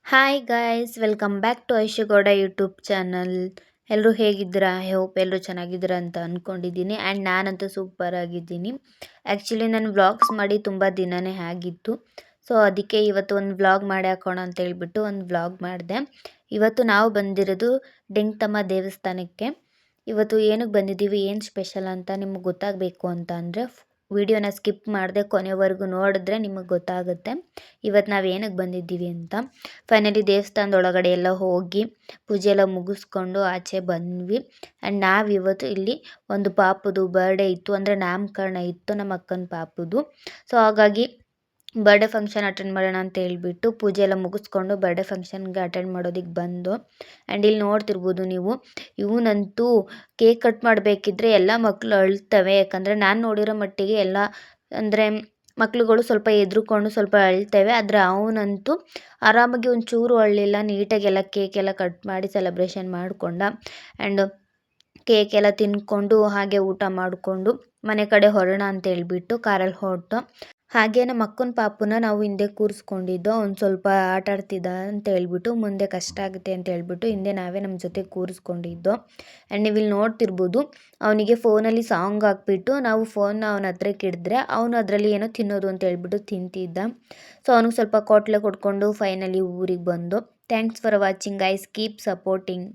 Hi guys, welcome back to Aishu Gowda YouTube channel. ಎಲ್ಲರೂ ಹೇಗಿದ್ದೀರಾ? I hope ಎಲ್ಲರೂ ಚೆನ್ನಾಗಿದ್ದೀರಾ ಅಂತ ಅಂದ್ಕೊಂಡಿದ್ದೀನಿ. ಆ್ಯಂಡ್ ನಾನಂತೂ ಸೂಪರ್ ಆಗಿದ್ದೀನಿ. ಆ್ಯಕ್ಚುಲಿ ನಾನು ವ್ಲಾಗ್ಸ್ ಮಾಡಿ ತುಂಬ ದಿನವೇ ಆಗಿತ್ತು. ಸೊ ಅದಕ್ಕೆ ಇವತ್ತು ಒಂದು ವ್ಲಾಗ್ ಮಾಡಿ ಹಾಕೋಣ ಅಂತ ಹೇಳ್ಬಿಟ್ಟು ಒಂದು ವ್ಲಾಗ್ ಮಾಡಿದೆ. ಇವತ್ತು ನಾವು ಬಂದಿರೋದು ಡೆಂಗ್ತಮ್ಮ ದೇವಸ್ಥಾನಕ್ಕೆ. ಇವತ್ತು ಏನಕ್ಕೆ ಬಂದಿದ್ದೀವಿ, ಏನು ಸ್ಪೆಷಲ್ ಅಂತ ನಿಮಗೆ ಗೊತ್ತಾಗಬೇಕು ಅಂತ ಅಂದರೆ ವಿಡಿಯೋನ ಸ್ಕಿಪ್ ಮಾಡದೆ ಕೊನೆವರೆಗೂ ನೋಡಿದ್ರೆ ನಿಮಗೆ ಗೊತ್ತಾಗುತ್ತೆ ಇವತ್ತು ನಾವು ಏನಕ್ಕೆ ಬಂದಿದ್ದೀವಿ ಅಂತ. ಫೈನಲಿ ದೇವಸ್ಥಾನದೊಳಗಡೆ ಎಲ್ಲ ಹೋಗಿ ಪೂಜೆ ಎಲ್ಲ ಮುಗಿಸ್ಕೊಂಡು ಆಚೆ ಬಂದ್ವಿ. ಆ್ಯಂಡ್ ನಾವಿವತ್ತು ಇಲ್ಲಿ ಒಂದು ಪಾಪುದು ಬರ್ಡೇ ಇತ್ತು, ಅಂದರೆ ನಾಮಕರಣ ಇತ್ತು ನಮ್ಮ ಅಕ್ಕನ ಪಾಪುದು. ಸೊ ಹಾಗಾಗಿ ಬರ್ಡೇ ಫಂಕ್ಷನ್ ಅಟೆಂಡ್ ಮಾಡೋಣ ಅಂತ ಹೇಳ್ಬಿಟ್ಟು ಪೂಜೆ ಎಲ್ಲ ಮುಗಿಸ್ಕೊಂಡು ಬರ್ಡೇ ಫಂಕ್ಷನ್ಗೆ ಅಟೆಂಡ್ ಮಾಡೋದಕ್ಕೆ ಬಂದು. ಆ್ಯಂಡ್ ಇಲ್ಲಿ ನೋಡ್ತಿರ್ಬೋದು ನೀವು, ಇವನಂತೂ ಕೇಕ್ ಕಟ್ ಮಾಡಬೇಕಿದ್ರೆ ಎಲ್ಲ ಮಕ್ಕಳು ಅಳ್ತವೆ. ಯಾಕಂದರೆ ನಾನು ನೋಡಿರೋ ಮಟ್ಟಿಗೆ ಎಲ್ಲ ಅಂದರೆ ಮಕ್ಳುಗಳು ಸ್ವಲ್ಪ ಹೆದ್ರುಕೊಂಡು ಸ್ವಲ್ಪ ಅಳ್ತವೆ. ಆದರೆ ಅವನಂತೂ ಆರಾಮಾಗಿ ಒಂಚೂರು ಅಳಲಿಲ್ಲ, ನೀಟಾಗೆಲ್ಲ ಕೇಕ್ ಎಲ್ಲ ಕಟ್ ಮಾಡಿ ಸೆಲೆಬ್ರೇಷನ್ ಮಾಡಿಕೊಂಡ. ಆ್ಯಂಡ್ ಕೇಕ್ ಎಲ್ಲ ತಿನ್ಕೊಂಡು ಹಾಗೆ ಊಟ ಮಾಡಿಕೊಂಡು ಮನೆ ಕಡೆ ಹೊರಡೋಣ ಅಂತ ಹೇಳ್ಬಿಟ್ಟು ಕಾರಲ್ಲಿ ಹೊರಟು. ಹಾಗೆ ನಮ್ಮ ಅಕ್ಕನ ಪಾಪುನ ನಾವು ಹಿಂದೆ ಕೂರಿಸ್ಕೊಂಡಿದ್ದೋ, ಒಂದು ಸ್ವಲ್ಪ ಆಟ ಆಡ್ತಿದ್ದ ಅಂತ ಹೇಳ್ಬಿಟ್ಟು, ಮುಂದೆ ಕಷ್ಟ ಆಗುತ್ತೆ ಅಂತ ಹೇಳ್ಬಿಟ್ಟು ಹಿಂದೆ ನಾವೇ ನಮ್ಮ ಜೊತೆ ಕೂರಿಸ್ಕೊಂಡಿದ್ದೋ. ಆ್ಯಂಡ್ ನೀವು ಇಲ್ಲಿ ನೋಡ್ತಿರ್ಬೋದು, ಅವನಿಗೆ ಫೋನಲ್ಲಿ ಸಾಂಗ್ ಹಾಕ್ಬಿಟ್ಟು ನಾವು ಫೋನ್ನ ಅವನ ಹತ್ರಕ್ಕೆ ಹಿಡಿದ್ರೆ ಅವನು ಅದರಲ್ಲಿ ಏನೋ ತಿನ್ನೋದು ಅಂತ ಹೇಳ್ಬಿಟ್ಟು ತಿಂತಿದ್ದ. ಸೊ ಅವನಿಗೆ ಸ್ವಲ್ಪ ಕೊಟ್ಲೆ ಕೊಟ್ಕೊಂಡು ಫೈನಲಿ ಊರಿಗೆ ಬಂದು. Thanks for watching guys, keep supporting.